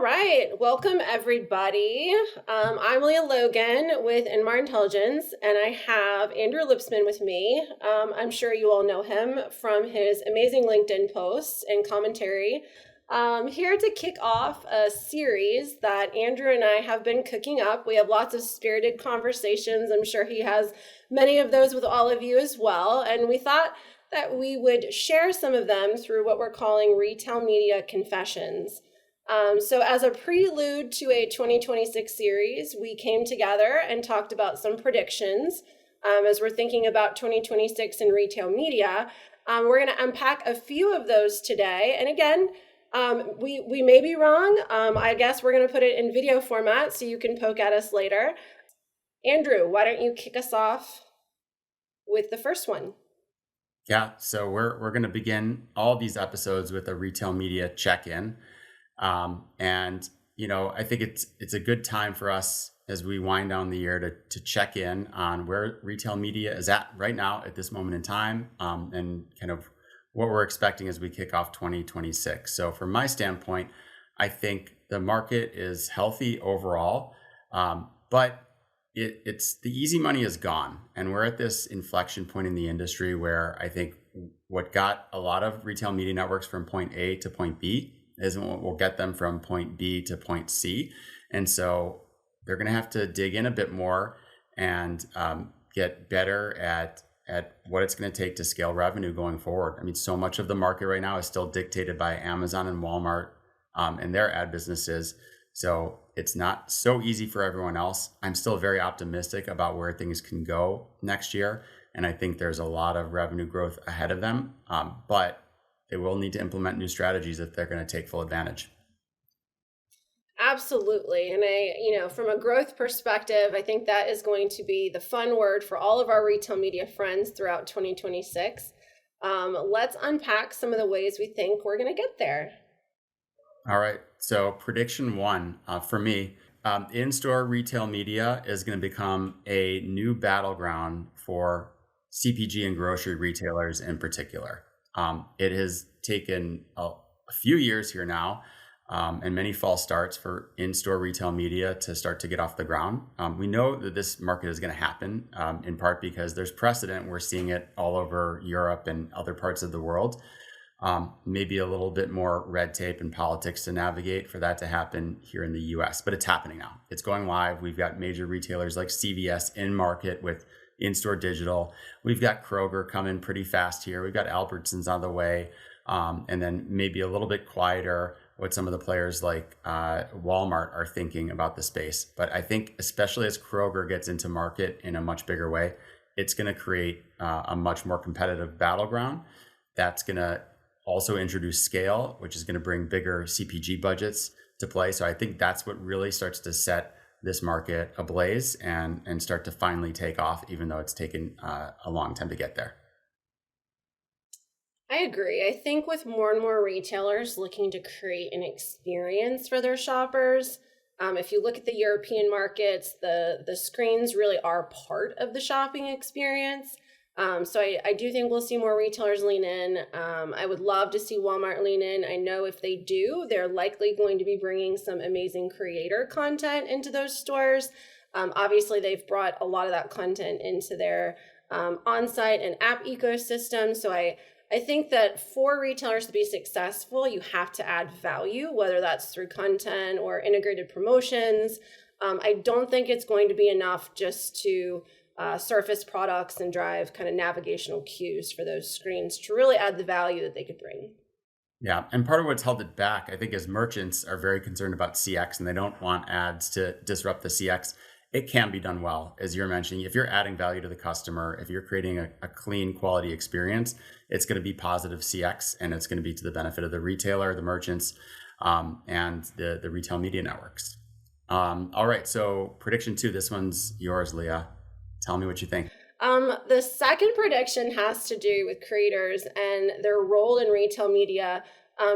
right. Welcome, everybody. I'm Leah Logan with Inmar Intelligence, and I have Andrew Lipsman with me. I'm sure you all know him from his amazing LinkedIn posts and commentary. Here to kick off a series that Andrew and I have been cooking up. We have lots of spirited conversations. I'm sure he has many of those with all of you as well. And we thought that we would share some of them through what we're calling Retail Media Confessions. So as a prelude to a 2026 series, we came together and talked about some predictions. As we're thinking about 2026 in retail media, we're going to unpack a few of those today. And again, we may be wrong. I guess we're going to put it in video format so you can poke at us later. Andrew, why don't you kick us off with the first one? Yeah, so we're going to begin all these episodes with a retail media check-in. And, I think it's a good time for us as we wind down the year to check in on where retail media is at right now at this moment in time, and kind of what we're expecting as we kick off 2026. So from my standpoint, I think the market is healthy overall, but it's the easy money is gone. And we're at this inflection point in the industry where I think what got a lot of retail media networks from point A to point B isn't what will get them from point B to point C. And so they're going to have to dig in a bit more and get better at what it's going to take to scale revenue going forward. I mean, so much of the market right now is still dictated by Amazon and Walmart and their ad businesses. So it's not so easy for everyone else. I'm still very optimistic about where things can go next year. And I think there's a lot of revenue growth ahead of them. But they will need to implement new strategies if they're going to take full advantage. Absolutely. And from a growth perspective, I think that is going to be the fun word for all of our retail media friends throughout 2026. Let's unpack some of the ways we think we're going to get there. All right. So prediction one for me, in-store retail media is going to become a new battleground for CPG and grocery retailers in particular. It has taken a few years here now and many false starts for in-store retail media to start to get off the ground. We know that this market is going to happen in part because there's precedent. We're seeing it all over Europe and other parts of the world. Maybe a little bit more red tape and politics to navigate for that to happen here in the US, but it's happening now. It's going live. We've got major retailers like CVS in market with in-store digital. We've got Kroger coming pretty fast here. We've got Albertsons on the way. And then maybe a little bit quieter what some of the players like Walmart are thinking about the space. But I think especially as Kroger gets into market in a much bigger way, it's going to create a much more competitive battleground. That's going to also introduce scale, which is going to bring bigger CPG budgets to play. So I think that's what really starts to set this market ablaze and start to finally take off, even though it's taken a long time to get there. I agree. I think with more and more retailers looking to create an experience for their shoppers, if you look at the European markets, the screens really are part of the shopping experience. So I do think we'll see more retailers lean in. I would love to see Walmart lean in. I know if they do, they're likely going to be bringing some amazing creator content into those stores. Obviously, they've brought a lot of that content into their on-site and app ecosystem. So I think that for retailers to be successful, you have to add value, whether that's through content or integrated promotions. I don't think it's going to be enough just to surface products and drive kind of navigational cues for those screens to really add the value that they could bring. Yeah. And part of what's held it back, I think, is merchants are very concerned about CX and they don't want ads to disrupt the CX. It can be done well, as you're mentioning. If you're adding value to the customer, if you're creating a clean quality experience, it's going to be positive CX and it's going to be to the benefit of the retailer, the merchants, and the retail media networks. All right. So prediction two, this one's yours, Leah. Tell me what you think. The second prediction has to do with creators and their role in retail media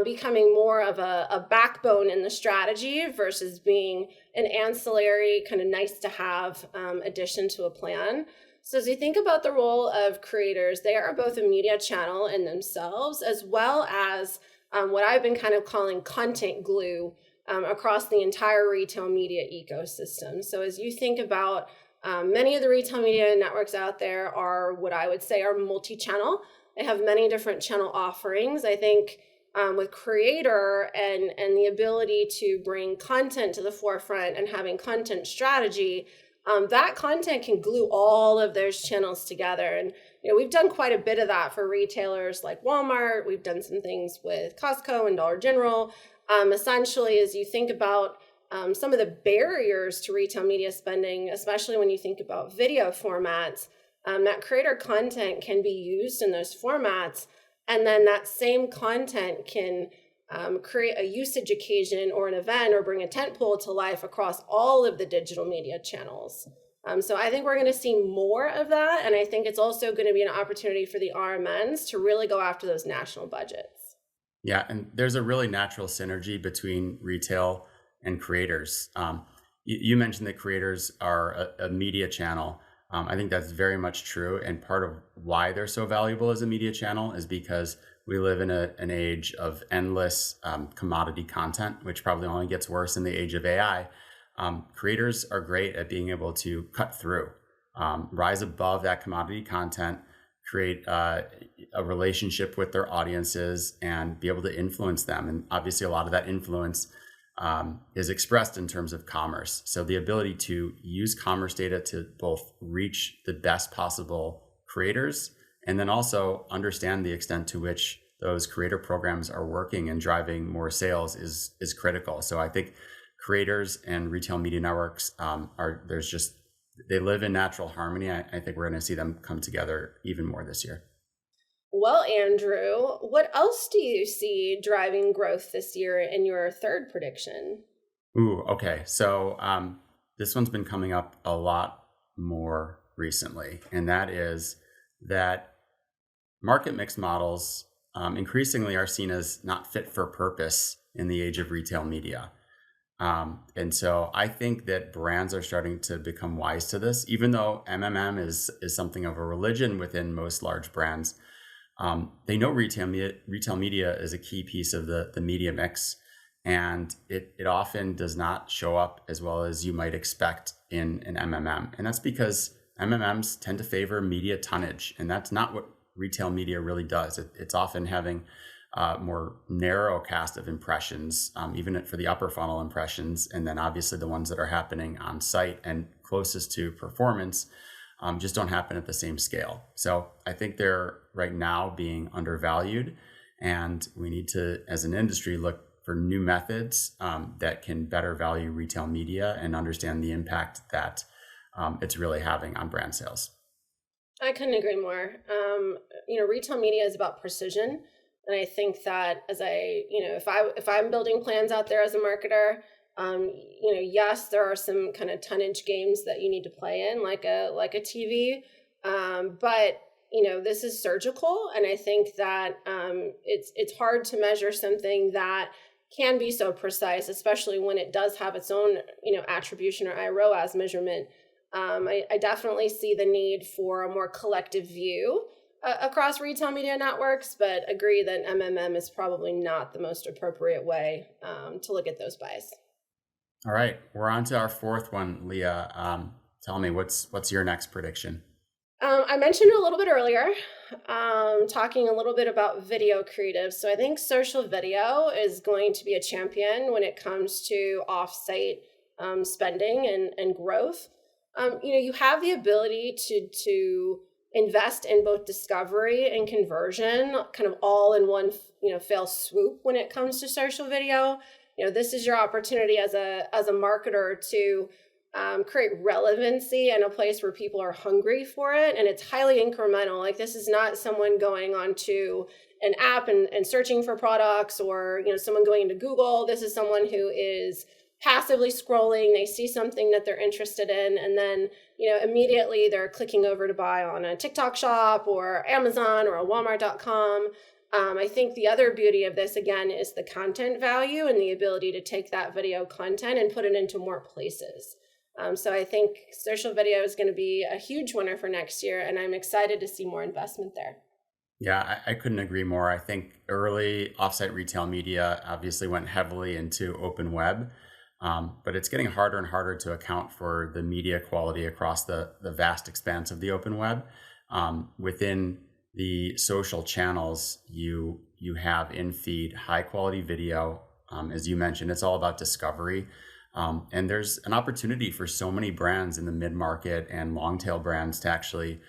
becoming more of a backbone in the strategy versus being an ancillary kind of nice to have addition to a plan. So as you think about the role of creators, they are both a media channel in themselves, as well as what I've been kind of calling content glue across the entire retail media ecosystem. So as you think about many of the retail media networks out there are what I would say are multi-channel. They have many different channel offerings. I think with creator and the ability to bring content to the forefront and having content strategy, that content can glue all of those channels together. And we've done quite a bit of that for retailers like Walmart. We've done some things with Costco and Dollar General. Essentially, as you think about some of the barriers to retail media spending, especially when you think about video formats, that creator content can be used in those formats. And then that same content can create a usage occasion or an event or bring a tentpole to life across all of the digital media channels. So I think we're going to see more of that. And I think it's also going to be an opportunity for the RMNs to really go after those national budgets. Yeah, and there's a really natural synergy between retail and creators. You mentioned that creators are a media channel. I think that's very much true. And part of why they're so valuable as a media channel is because we live in an age of endless commodity content, which probably only gets worse in the age of AI. Creators are great at being able to cut through, rise above that commodity content, create a relationship with their audiences and be able to influence them. And obviously a lot of that influence is expressed in terms of commerce. So the ability to use commerce data to both reach the best possible creators and then also understand the extent to which those creator programs are working and driving more sales is critical. So I think creators and retail media networks they live in natural harmony. I think we're going to see them come together even more this year. Well, Andrew, what else do you see driving growth this year in your third prediction? Ooh, okay. So this one's been coming up a lot more recently, and that is that market mix models increasingly are seen as not fit for purpose in the age of retail media. And so I think that brands are starting to become wise to this, even though MMM is something of a religion within most large brands. They know retail media is a key piece of the media mix, and it often does not show up as well as you might expect in an MMM. And that's because MMMs tend to favor media tonnage, and that's not what retail media really does. It's often having more narrow cast of impressions, even for the upper funnel impressions, and then obviously the ones that are happening on site and closest to performance just don't happen at the same scale. So I think they're right now being undervalued, and we need to, as an industry, look for new methods that can better value retail media and understand the impact that it's really having on brand sales. I couldn't agree more. Retail media is about precision. And I think that if I'm building plans out there as a marketer, yes, there are some kind of tonnage games that you need to play in, like a TV, but this is surgical, and I think that it's hard to measure something that can be so precise, especially when it does have its own attribution or iROAS measurement. I definitely see the need for a more collective view across retail media networks, but agree that MMM is probably not the most appropriate way to look at those buys. All right, we're on to our fourth one, Leah. Tell me, what's your next prediction? I mentioned it a little bit earlier, talking a little bit about video creatives. So I think social video is going to be a champion when it comes to off-site spending and growth. You have the ability to invest in both discovery and conversion, kind of all in one, fell swoop when it comes to social video. This is your opportunity as a marketer to create relevancy in a place where people are hungry for it, and it's highly incremental. Like, this is not someone going onto an app and searching for products, or someone going into Google. This is someone who is passively scrolling. They see something that they're interested in, and then immediately they're clicking over to buy on a TikTok shop or Amazon or a Walmart.com. I think the other beauty of this, again, is the content value and the ability to take that video content and put it into more places. So I think social video is going to be a huge winner for next year, and I'm excited to see more investment there. Yeah, I couldn't agree more. I think early offsite retail media obviously went heavily into open web, but it's getting harder and harder to account for the media quality across the vast expanse of the open web. Within the social channels, you have in feed high quality video. As you mentioned, it's all about discovery. And there's an opportunity for so many brands in the mid market and long tail brands to actually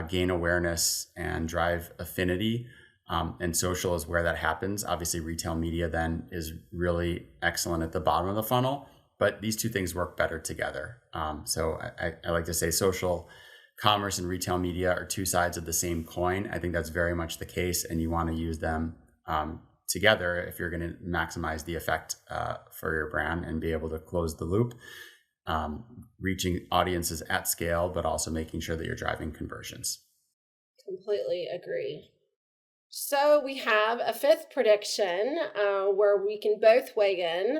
gain awareness and drive affinity. And social is where that happens. Obviously, retail media then is really excellent at the bottom of the funnel, but these two things work better together. So I like to say social commerce and retail media are two sides of the same coin. I think that's very much the case, and you want to use them together if you're going to maximize the effect for your brand and be able to close the loop, reaching audiences at scale, but also making sure that you're driving conversions. Completely agree. So we have a fifth prediction where we can both weigh in.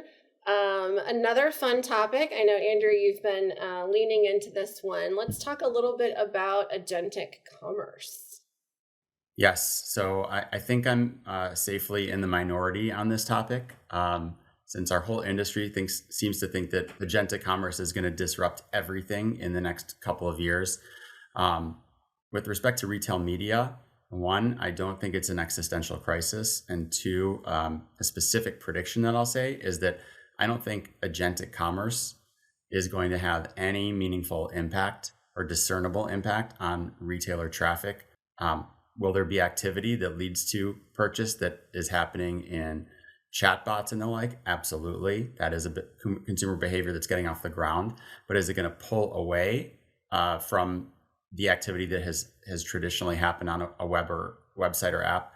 Another fun topic. I know, Andrew, you've been leaning into this one. Let's talk a little bit about agentic commerce. Yes. So I think I'm safely in the minority on this topic, since our whole industry seems to think that agentic commerce is going to disrupt everything in the next couple of years. With respect to retail media, one, I don't think it's an existential crisis. And two, a specific prediction that I'll say is that I don't think agentic commerce is going to have any meaningful impact or discernible impact on retailer traffic. Will there be activity that leads to purchase that is happening in chatbots and the like? Absolutely. That is a bit consumer behavior that's getting off the ground. But is it going to pull away from the activity that has traditionally happened on a web or website or app?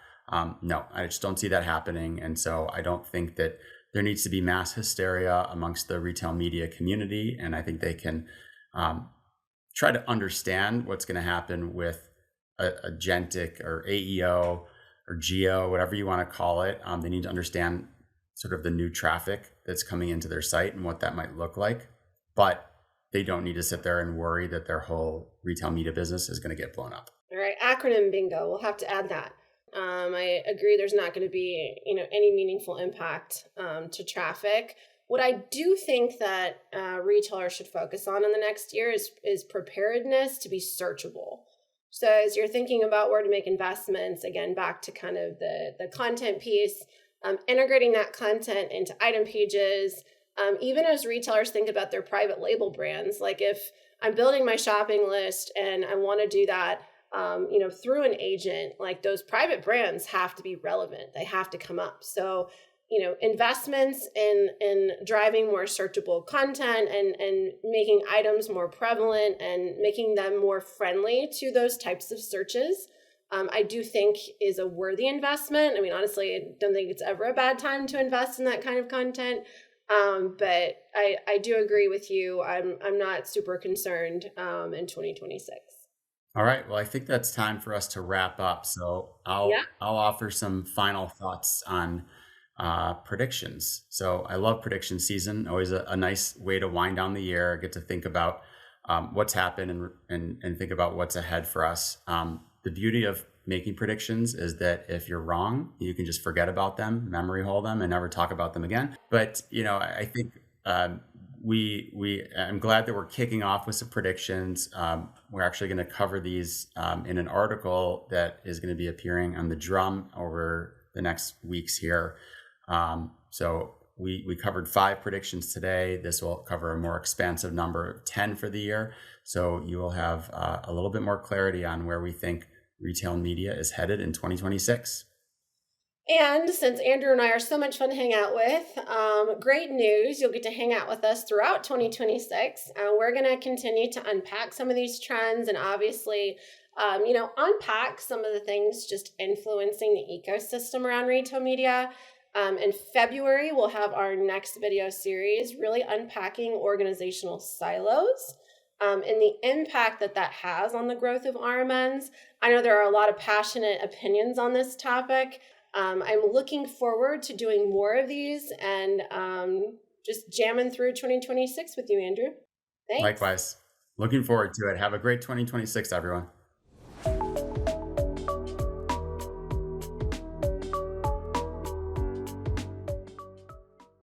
No, I just don't see that happening. And so I don't think that there needs to be mass hysteria amongst the retail media community. And I think they can try to understand what's going to happen with agentic or AEO or geo, whatever you want to call it. They need to understand sort of the new traffic that's coming into their site and what that might look like. But they don't need to sit there and worry that their whole retail media business is going to get blown up. All right, acronym bingo. We'll have to add that. I agree. There's not going to be, any meaningful impact to traffic. What I do think that retailers should focus on in the next year is preparedness to be searchable. So as you're thinking about where to make investments, again, back to kind of the content piece, integrating that content into item pages, even as retailers think about their private label brands, like if I'm building my shopping list and I want to do that, through an agent, like those private brands have to be relevant. They have to come up. So, investments in driving more searchable content and making items more prevalent and making them more friendly to those types of searches, I do think is a worthy investment. I mean, honestly, I don't think it's ever a bad time to invest in that kind of content. But I do agree with you. I'm not super concerned in 2026. All right. Well, I think that's time for us to wrap up. So Yeah. I'll offer some final thoughts on predictions. So I love prediction season. Always a nice way to wind down the year. Get to think about what's happened and think about what's ahead for us. The beauty of making predictions is that if you're wrong, you can just forget about them, memory hole them, and never talk about them again. But I think I'm glad that we're kicking off with some predictions. We're actually going to cover these in an article that is going to be appearing on the Drum over the next weeks here. So we covered 5 predictions today. This will cover a more expansive number of 10 for the year. So you will have a little bit more clarity on where we think retail media is headed in 2026. And since Andrew and I are so much fun to hang out with, great news. You'll get to hang out with us throughout 2026. We're going to continue to unpack some of these trends and obviously, unpack some of the things just influencing the ecosystem around retail media. In February, we'll have our next video series really unpacking organizational silos. And the impact that has on the growth of RMNs. I know there are a lot of passionate opinions on this topic. I'm looking forward to doing more of these and just jamming through 2026 with you, Andrew. Thanks. Likewise. Looking forward to it. Have a great 2026, everyone.